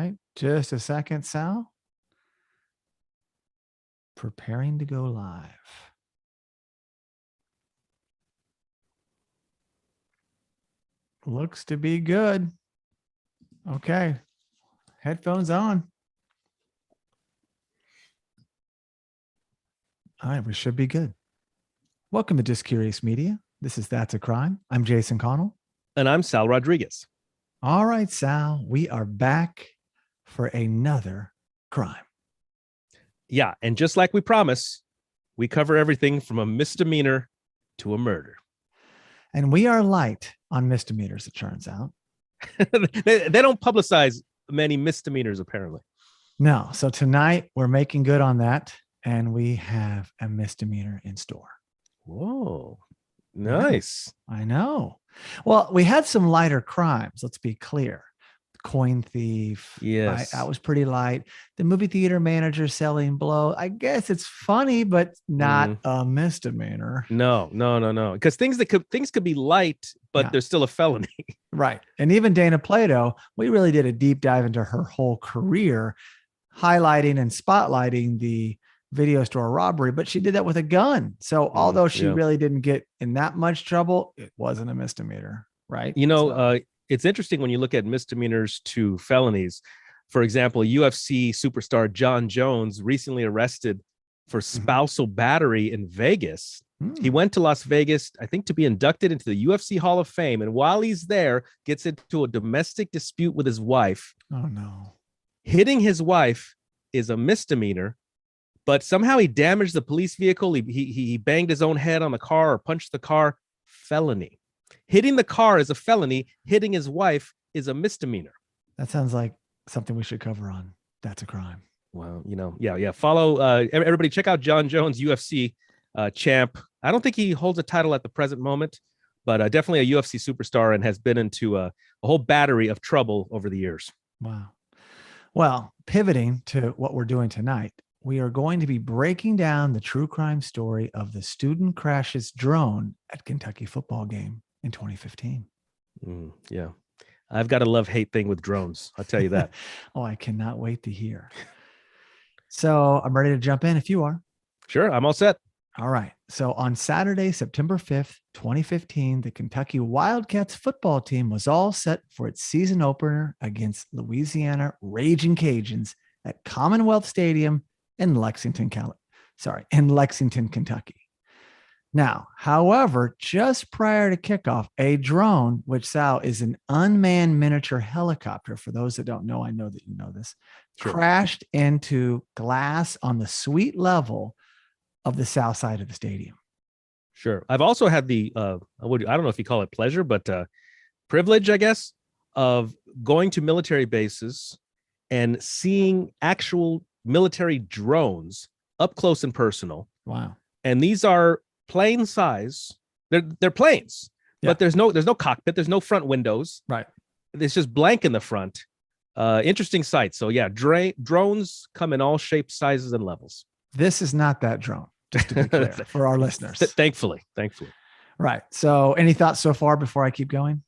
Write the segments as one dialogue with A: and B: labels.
A: right. Just a second, Sal. Preparing to go live. Looks to be good. Okay. Headphones on. All right, we should be good. Welcome to Just Curious Media. This is That's a Crime. I'm Jason Connell.
B: And I'm Sal Rodriguez.
A: All right, Sal, we are back for another crime.
B: Yeah, and just like we promise, we cover everything from a misdemeanor to a murder.
A: And we are light on misdemeanors, it turns out.
B: they don't publicize many misdemeanors, apparently.
A: No, so tonight we're making good on that, and we have a misdemeanor in store.
B: Whoa, nice.
A: I know. Well, we had some lighter crimes, let's be clear. Coin thief.
B: Yes.
A: That was pretty light. The movie theater manager selling blow. I guess it's funny, but not a misdemeanor.
B: No. Because things could be light, but they're still a felony.
A: Right. And even Dana Plato, we really did a deep dive into her whole career, highlighting and spotlighting the video store robbery, but she did that with a gun. So although she really didn't get in that much trouble, it wasn't a misdemeanor, right?
B: It's interesting when you look at misdemeanors to felonies. For example, UFC superstar John Jones recently arrested for spousal battery in Vegas. He went to Las Vegas, I think, to be inducted into the UFC Hall of Fame. And while he's there, gets into a domestic dispute with his wife.
A: Oh, no.
B: Hitting his wife is a misdemeanor, but somehow he damaged the police vehicle. He banged his own head on the car or punched the car. Felony. Hitting the car is a felony. Hitting his wife is a misdemeanor.
A: That sounds like something we should cover on That's a Crime.
B: Well, follow everybody. Check out John Jones, UFC champ. I don't think he holds a title at the present moment, but definitely a UFC superstar and has been into a whole battery of trouble over the years.
A: Wow. Well, pivoting to what we're doing tonight, we are going to be breaking down the true crime story of the student crashes drone at Kentucky football game in 2015.
B: Yeah. I've got a love-hate thing with drones. I'll tell you that.
A: Oh, I cannot wait to hear. So I'm ready to jump in if you are.
B: Sure. I'm all set.
A: All right. So on Saturday, September 5th, 2015, the Kentucky Wildcats football team was all set for its season opener against Louisiana Ragin Cajuns at Commonwealth Stadium in Lexington, Kentucky. Now, however, just prior to kickoff, a drone, which, Sal, is an unmanned miniature helicopter, for those that don't know, I know that you know this, crashed into glass on the suite level of the south side of the stadium.
B: Sure. I've also had the, I don't know if you call it pleasure, but privilege, I guess, of going to military bases and seeing actual military drones up close and personal.
A: Wow.
B: And these are plane size. They're planes, but there's no cockpit. There's no front windows.
A: Right.
B: It's just blank in the front. Interesting sight. So yeah, drones come in all shapes, sizes, and levels.
A: This is not that drone, just to be clear for our listeners.
B: Thankfully.
A: Right. So any thoughts so far before I keep going?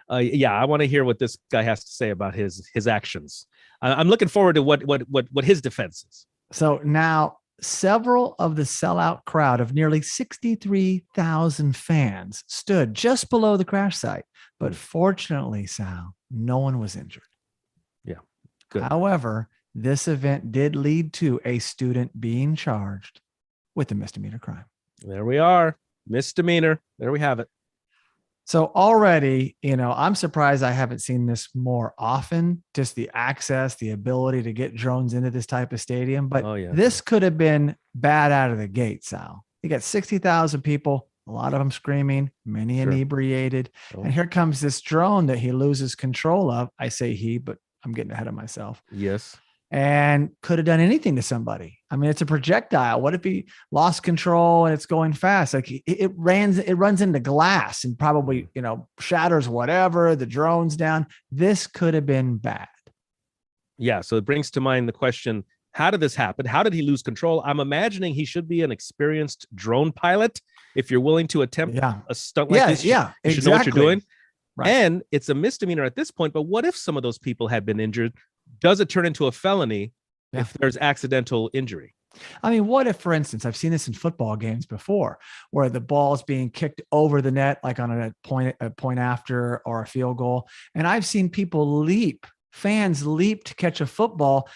B: I want to hear what this guy has to say about his actions. I'm looking forward to what his defense is.
A: So now several of the sellout crowd of nearly 63,000 fans stood just below the crash site. But fortunately, Sal, no one was injured.
B: Yeah, good.
A: However, this event did lead to a student being charged with a misdemeanor crime.
B: There we are. Misdemeanor. There we have it.
A: So already, I'm surprised I haven't seen this more often, just the access, the ability to get drones into this type of stadium. But this could have been bad out of the gate, Sal. You got 60,000 people, a lot of them screaming, many inebriated. Oh. And here comes this drone that he loses control of. I say he, but I'm getting ahead of myself.
B: Yes.
A: And could have done anything to somebody. I mean, it's a projectile. What if he lost control and it's going fast? Like it runs into glass and probably, shatters whatever, the drone's down. This could have been bad.
B: Yeah. So it brings to mind the question, how did this happen? How did he lose control? I'm imagining he should be an experienced drone pilot. If you're willing to attempt a stunt like this, you should know what you're doing. Right. And it's a misdemeanor at this point. But what if some of those people had been injured does it turn into a felony if there's accidental injury?
A: I mean, what if, for instance, I've seen this in football games before, where the ball is being kicked over the net, like on a point after or a field goal. And I've seen people fans leap to catch a football,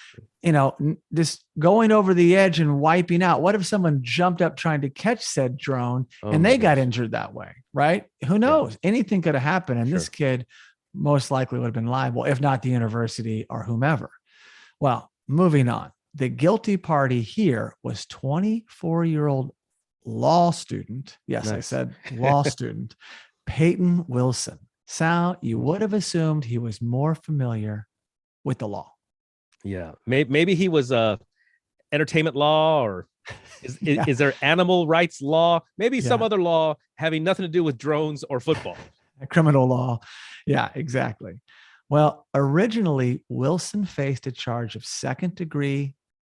A: just going over the edge and wiping out. What if someone jumped up trying to catch said drone and they got injured that way, right? Who knows? Yeah. Anything could have happened. And this kid most likely would have been liable, if not the university or whomever. Well, moving on. The guilty party here was 24-year-old law student. Yes, nice. I said law student, Peyton Wilson. Sal, you would have assumed he was more familiar with the law.
B: Yeah, maybe he was entertainment law, or is there animal rights law? Maybe some other law having nothing to do with drones or football.
A: Criminal law. Yeah, exactly. Well, originally, Wilson faced a charge of second-degree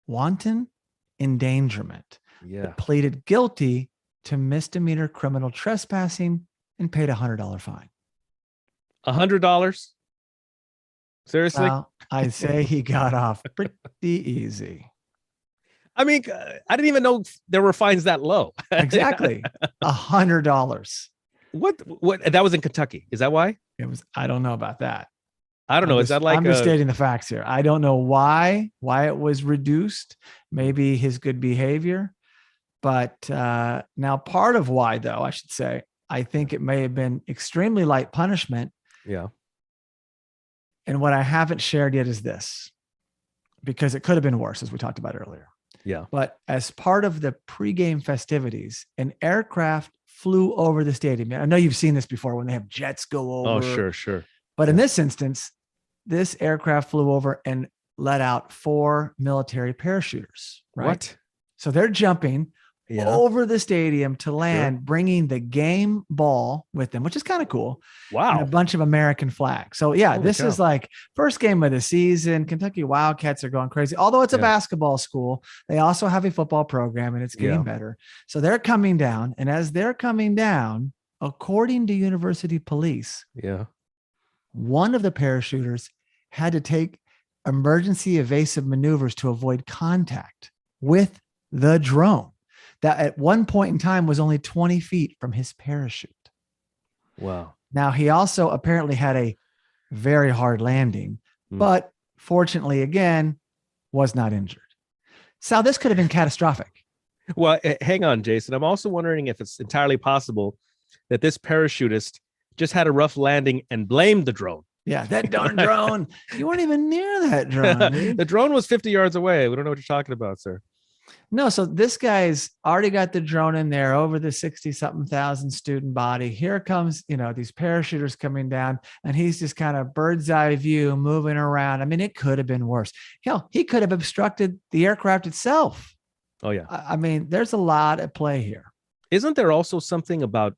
A: wanton endangerment.
B: Yeah.
A: But pleaded guilty to misdemeanor criminal trespassing and paid a $100 fine.
B: $100? Seriously?
A: Well, I say he got off pretty easy.
B: I mean, I didn't even know there were fines that low.
A: Exactly. $100.
B: What? That was in Kentucky. Is that why?
A: It was. I don't know about that.
B: I don't know. Is that like?
A: I'm just stating the facts here. I don't know why it was reduced. Maybe his good behavior, but now part of why, though, I should say, I think it may have been extremely light punishment.
B: Yeah.
A: And what I haven't shared yet is this, because it could have been worse, as we talked about earlier.
B: Yeah.
A: But as part of the pregame festivities, an aircraft flew over the stadium. I know you've seen this before when they have jets go over.
B: Oh, sure.
A: But in this instance, this aircraft flew over and let out 4 military parachuters. Right?
B: What?
A: So they're jumping over the stadium to land, bringing the game ball with them, which is kind of cool.
B: Wow.
A: And a bunch of American flags. So this is like first game of the season. Kentucky Wildcats are going crazy. Although it's a basketball school, they also have a football program and it's getting better. So they're coming down. And as they're coming down, according to university police, one of the parachuters had to take emergency evasive maneuvers to avoid contact with the drone that at one point in time was only 20 feet from his parachute.
B: Wow.
A: Now, he also apparently had a very hard landing, but fortunately, again, was not injured. Sal, this could have been catastrophic.
B: Well, hang on, Jason. I'm also wondering if it's entirely possible that this parachutist just had a rough landing and blamed the drone.
A: Yeah, that darn drone. You weren't even near that drone. Dude.
B: The drone was 50 yards away. We don't know what you're talking about, sir.
A: No, so this guy's already got the drone in there over the 60-something thousand student body. Here comes, these parachuters coming down, and he's just kind of bird's eye view moving around. I mean, it could have been worse. Hell, he could have obstructed the aircraft itself.
B: Oh, yeah.
A: I mean, there's a lot at play here.
B: Isn't there also something about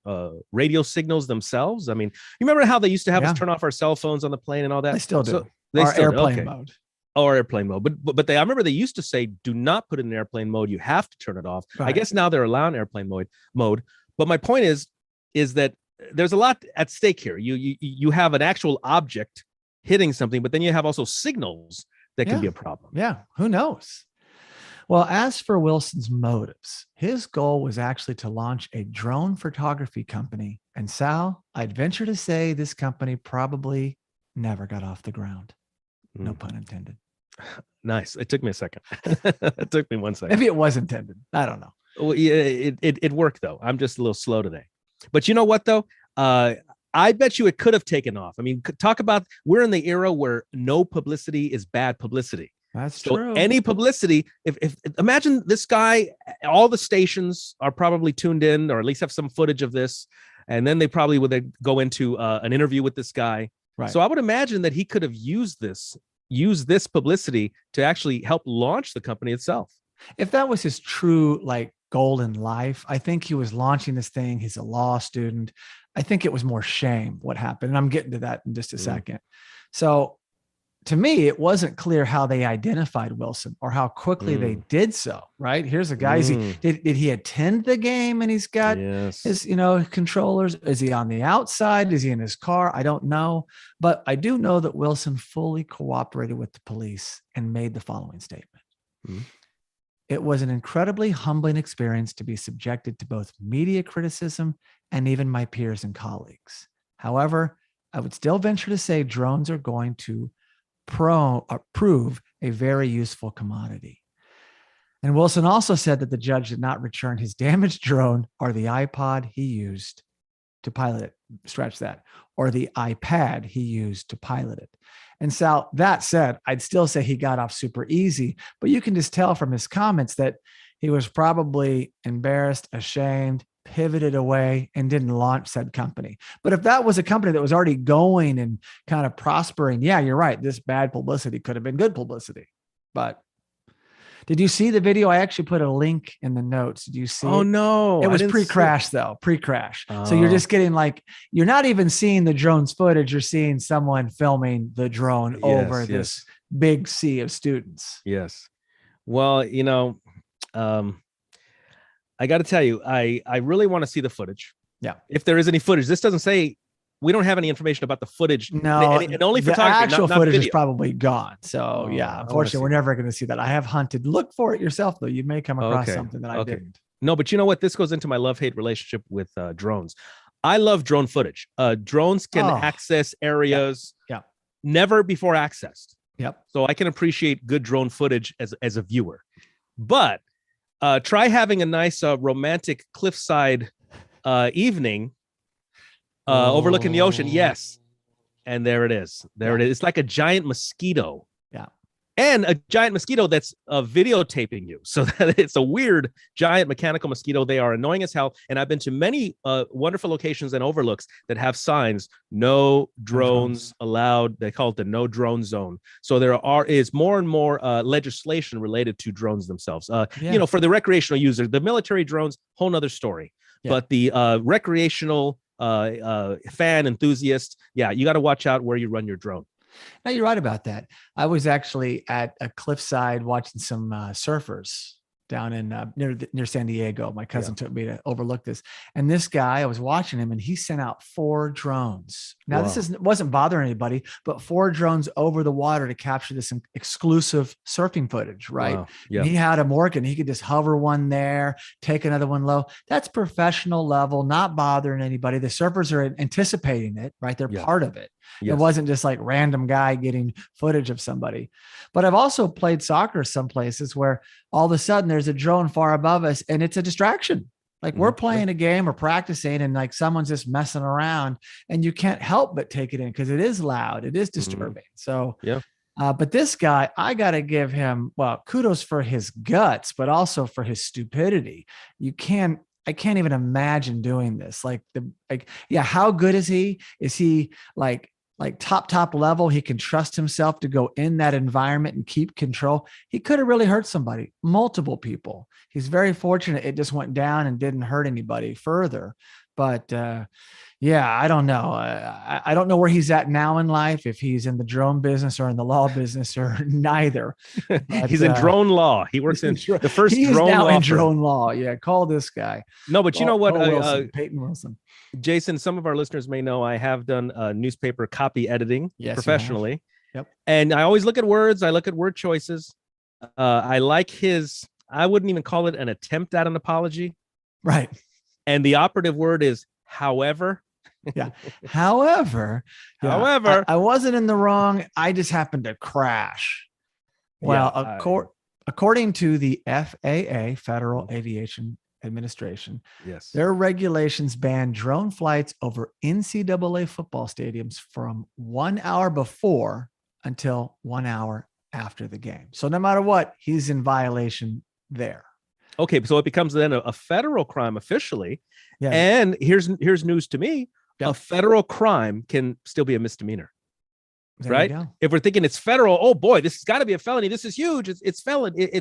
B: radio signals themselves? I mean, you remember how they used to have us turn off our cell phones on the plane and all that?
A: They still do.
B: So they
A: Our
B: still
A: airplane mode.
B: Or airplane mode. But I remember they used to say, do not put it in airplane mode. You have to turn it off. Right. I guess now they're allowing airplane mode. But my point is that there's a lot at stake here. You have an actual object hitting something, but then you have also signals that can be a problem.
A: Yeah. Who knows? Well, as for Wilson's motives, his goal was actually to launch a drone photography company. And Sal, I'd venture to say this company probably never got off the ground. No pun intended.
B: Nice. It took me a second. It took me 1 second.
A: Maybe it was intended. I don't know.
B: Well, yeah, it worked though. I'm just a little slow today. But you know what though? I bet you it could have taken off. I mean, talk about, we're in the era where no publicity is bad publicity.
A: That's true.
B: Any publicity, if imagine this guy, all the stations are probably tuned in, or at least have some footage of this, and then they probably would go into an interview with this guy. Right. So I would imagine that he could have used this publicity to actually help launch the company itself.
A: If that was his true goal in life, I think he was launching this thing. He's a law student. I think it was more shame what happened. And I'm getting to that in just a second. So to me, it wasn't clear how they identified Wilson or how quickly they did so. Right. Here's a guy. Did he attend the game and he's got his, controllers? Is he on the outside? Is he in his car? I don't know. But I do know that Wilson fully cooperated with the police and made the following statement. It was an incredibly humbling experience to be subjected to both media criticism and even my peers and colleagues. However, I would still venture to say drones are going to prove a very useful commodity. And Wilson also said that the judge did not return his damaged drone or the iPod he used to pilot it. Stretch that. Or the iPad he used to pilot it. And Sal, that said, I'd still say he got off super easy, but you can just tell from his comments that he was probably embarrassed, ashamed, pivoted away, and didn't launch said company. But if that was a company that was already going and kind of prospering, yeah, you're right. This bad publicity could have been good publicity. But did you see the video? I actually put a link in the notes. Did you see?
B: Oh, no.
A: It was pre-crash though, pre-crash. So you're just getting you're not even seeing the drone's footage. You're seeing someone filming the drone over this big sea of students.
B: Yes. Well, I got to tell you, I really want to see the footage.
A: Yeah.
B: If there is any footage, this doesn't say, we don't have any information about the footage.
A: No,
B: and only
A: the
B: photography,
A: actual
B: not
A: footage
B: video.
A: is probably gone. So yeah, unfortunately, we're never going to see that. I have hunted. Look for it yourself, though. You may come across something that I didn't.
B: No, but you know what? This goes into my love-hate relationship with drones. I love drone footage. Drones can access areas never before accessed.
A: Yep.
B: So I can appreciate good drone footage as a viewer. But try having a nice romantic cliffside evening overlooking the ocean. Yes. And there it is. There it is. It's like a giant mosquito.
A: Yeah.
B: And a giant mosquito that's videotaping you. So that it's a weird giant mechanical mosquito. They are annoying as hell. And I've been to many wonderful locations and overlooks that have signs, no drones allowed. They call it the no drone zone. So there is more and more legislation related to drones themselves. For the recreational user, the military drones, whole nother story. Yeah. But the recreational fan enthusiast, you got to watch out where you run your drone.
A: No, you're right about that. I was actually at a cliffside watching some surfers down in near San Diego. My cousin took me to overlook this. And this guy, I was watching him and he sent out 4 drones. Now, this wasn't bothering anybody, but 4 drones over the water to capture this exclusive surfing footage, right? Wow. Yeah. He had them working. He could just hover one there, take another one low. That's professional level, not bothering anybody. The surfers are anticipating it, right? They're part of it. Yes. It wasn't just like random guy getting footage of somebody. But I've also played soccer some places where all of a sudden there's a drone far above us and it's a distraction. Like we're playing a game or practicing and like someone's just messing around and you can't help but take it in because it is loud. It is disturbing. So, but this guy, I got to give him, kudos for his guts, but also for his stupidity. I can't even imagine doing this. How good is he? Is he like top level? He can trust himself to go in that environment and keep control. He could have really hurt somebody, multiple people. He's very fortunate it just went down and didn't hurt anybody further. But I don't know. I don't know where he's at now in life, if he's in the drone business or in the law business or neither. But,
B: he's in drone law. He works in the first
A: he is
B: drone
A: now
B: law
A: in drone law. Yeah, call this guy.
B: No, but you know what?
A: Peyton Wilson.
B: Jason, some of our listeners may know I have done newspaper copy editing professionally.
A: Yep.
B: And I always look at words. I look at word choices. I like I wouldn't even call it an attempt at an apology.
A: Right.
B: And the operative word is however.
A: Yeah. However, I wasn't in the wrong. I just happened to crash. Well, according to the FAA, Federal Aviation Administration, their regulations ban drone flights over NCAA football stadiums from 1 hour before until 1 hour after the game. So no matter what, he's in violation there.
B: Okay, so it becomes then a federal crime officially. Yeah. And here's news to me. Yep. A federal crime can still be a misdemeanor. There right? If we're thinking it's federal, oh boy, this has got to be a felony. This is huge. It's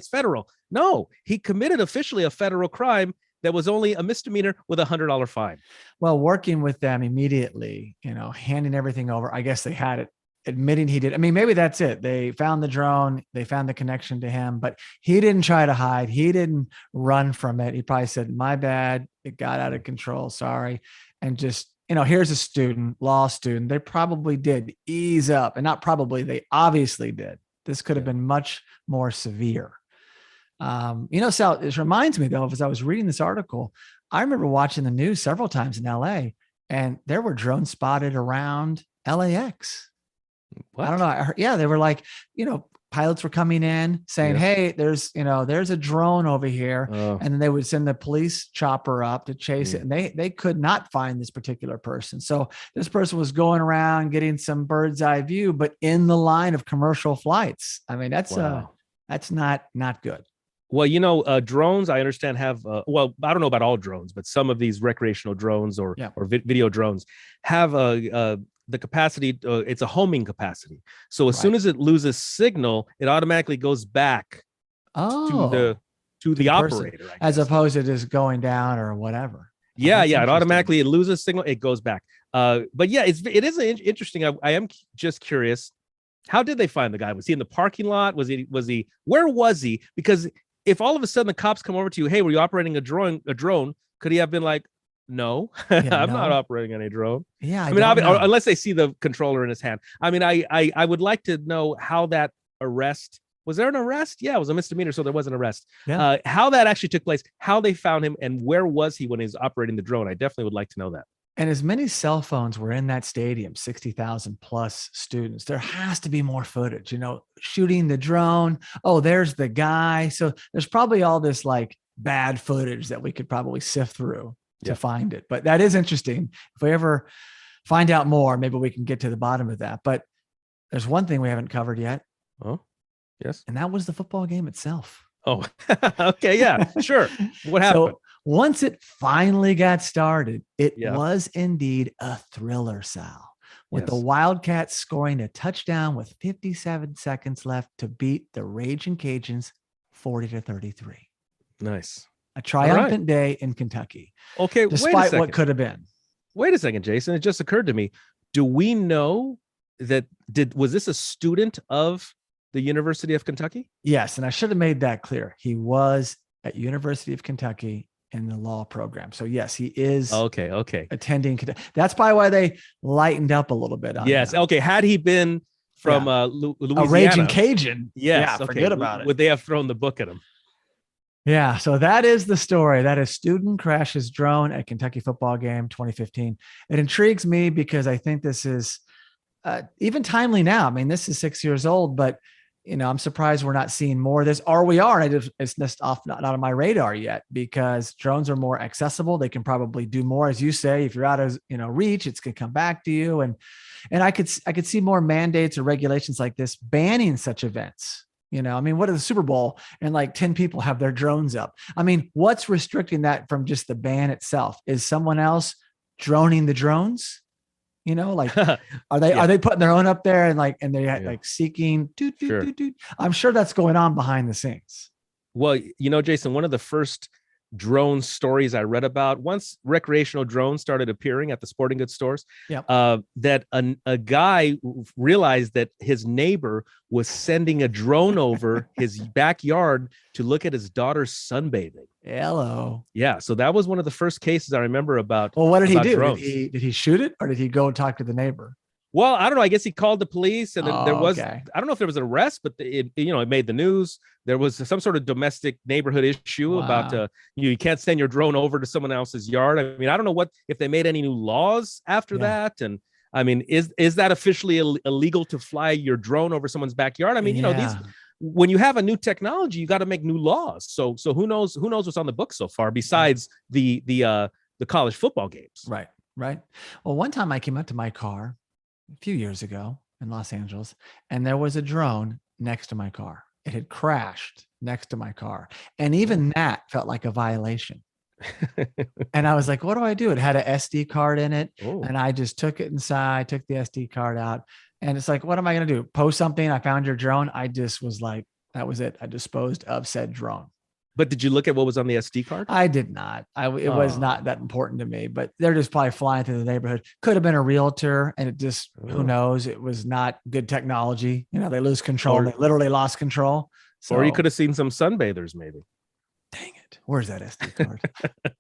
B: federal. No, he committed officially a federal crime that was only a misdemeanor with $100 fine.
A: Well, working with them immediately, handing everything over. I guess they had it admitting he did. I mean, maybe that's it. They found the drone, they found the connection to him, but he didn't try to hide. He didn't run from it. He probably said, my bad. It got out of control. Sorry. And just, here's a student, law student. They probably did ease up, and not probably, they obviously did. This could have been much more severe. Sal, this reminds me though, as I was reading this article, I remember watching the news several times in LA, and there were drones spotted around LAX. What? I don't know. I heard, they were like, pilots were coming in saying, hey, there's a drone over here. And then they would send the police chopper up to chase it. And they could not find this particular person. So this person was going around getting some bird's eye view, but in the line of commercial flights. I mean, that's not good.
B: Well, drones, I understand have, I don't know about all drones, but some of these recreational drones or video drones have the capacity, it's a homing capacity. So as soon as it loses signal, it automatically goes back to the operator,
A: as opposed to just going down or whatever.
B: It automatically, it loses signal, it goes back. But yeah, it is interesting. I am just curious. How did they find the guy? Was he in the parking lot? Where was he? Because if all of a sudden the cops come over to you, hey, were you operating a drone? Could he have been like, no, I'm not operating any drone.
A: Yeah.
B: I mean, unless they see the controller in his hand. I mean, I would like to know how that arrest, was there an arrest? Yeah, it was a misdemeanor, so there was an arrest. Yeah. How that actually took place, how they found him, and where was he when he was operating the drone? I definitely would like to know that.
A: And as many cell phones were in that stadium, 60,000 plus students, there has to be more footage, shooting the drone. Oh, there's the guy. So there's probably all this like bad footage that we could probably sift through to find it. But that is interesting. If we ever find out more, maybe we can get to the bottom of that. But there's one thing we haven't covered yet.
B: Oh, yes.
A: And that was the football game itself.
B: Oh, okay. Yeah, sure. What happened?
A: So once it finally got started, it was indeed a thriller, Sal, with the Wildcats scoring a touchdown with 57 seconds left to beat the Ragin Cajuns 40-33.
B: Nice.
A: A triumphant day in Kentucky.
B: Okay,
A: despite what could have been.
B: Wait a second, Jason. It just occurred to me. Do we know that was this a student of the University of Kentucky?
A: Yes, and I should have made that clear. He was at University of Kentucky in the law program. So yes, he is attending. That's probably why they lightened up a little bit on
B: Yes. Him. Okay. Had he been from Louisiana,
A: a Ragin Cajun,
B: forget about it. Would they have thrown the book at him?
A: Yeah. So that is the story. That is Student Crashes Drone at Kentucky Football Game 2015. It intrigues me because I think this is even timely now. I mean, this is 6 years old, but I'm surprised we're not seeing more of this, or we are. And it's just not on my radar yet, because drones are more accessible. They can probably do more, as you say. If you're out of reach, it's gonna come back to you. And I could see more mandates or regulations like this banning such events. I mean, what is the Super Bowl and like 10 people have their drones up? I mean, what's restricting that from just the ban itself? Is someone else droning the drones? Are they putting their own up there and they're like seeking I'm sure that's going on behind the scenes.
B: Well, Jason, one of the first drone stories I read about, once recreational drones started appearing at the sporting goods stores, that a guy realized that his neighbor was sending a drone over his backyard to look at his daughter's sunbathing.
A: Hello.
B: Yeah. So that was one of the first cases I remember about.
A: Well, what did he do? Did he shoot it, or did he go and talk to the neighbor?
B: Well, I don't know. I guess he called the police, and there was, I don't know if there was an arrest, but it made the news. There was some sort of domestic neighborhood issue about, you can't send your drone over to someone else's yard. I mean, I don't know if they made any new laws after that. And I mean, is that officially illegal to fly your drone over someone's backyard? I mean, when you have a new technology, you got to make new laws. So who knows what's on the book so far besides the college football games.
A: Right. Well, one time I came up to my car a few years ago in Los Angeles, and there was a drone next to my car. It had crashed next to my car. And even that felt like a violation. And I was like, what do I do? It had an SD card in it. And I just took it inside, took the SD card out. And it's like, what am I going to do? Post something? I found your drone. I just was like, that was it. I disposed of said drone.
B: But did you look at what was on the SD card?
A: I did not. It was not that important to me, but they're just probably flying through the neighborhood. Could have been a realtor, and it just, who knows? It was not good technology. You know, they lose control. They literally lost control. So,
B: or you could have seen some sunbathers, maybe.
A: Dang it. Where's that SD card?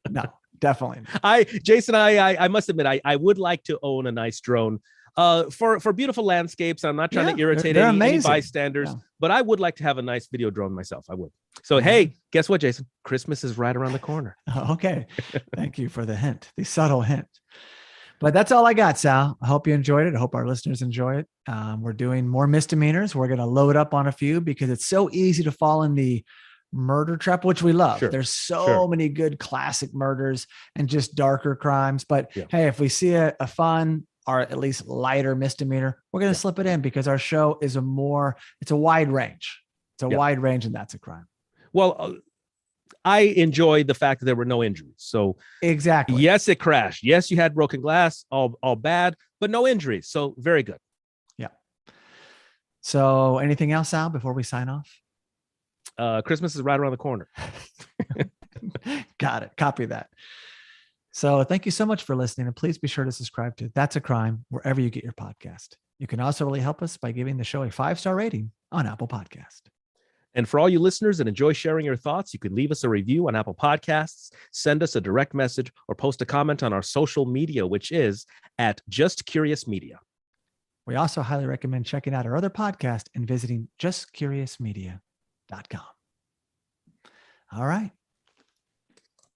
A: No, definitely not.
B: Jason, I must admit, I would like to own a nice drone. For beautiful landscapes. I'm not trying to irritate any bystanders, but I would like to have a nice video drone myself. I would. So, hey, guess what, Jason? Christmas is right around the corner.
A: Okay. Thank you for the hint, the subtle hint. But that's all I got, Sal. I hope you enjoyed it. I hope our listeners enjoy it. We're doing more misdemeanors. We're going to load up on a few because it's so easy to fall in the murder trap, which we love. Sure. There's so many good classic murders and just darker crimes. But hey, if we see a fun or at least lighter misdemeanor, we're going to slip it in because our show is it's a wide range. It's a wide range, and that's a crime.
B: Well, I enjoyed the fact that there were no injuries. So
A: exactly.
B: Yes, it crashed. Yes, you had broken glass, all bad, but no injuries. So very good.
A: Yeah. So anything else, Al, before we sign off?
B: Christmas is right around the corner.
A: Got it. Copy that. So thank you so much for listening, and please be sure to subscribe to That's a Crime wherever you get your podcast. You can also really help us by giving the show a 5-star rating on Apple Podcast.
B: And for all you listeners that enjoy sharing your thoughts, you can leave us a review on Apple Podcasts, send us a direct message, or post a comment on our social media, which is at justcuriousmedia.
A: We also highly recommend checking out our other podcast and visiting justcuriousmedia.com. All right.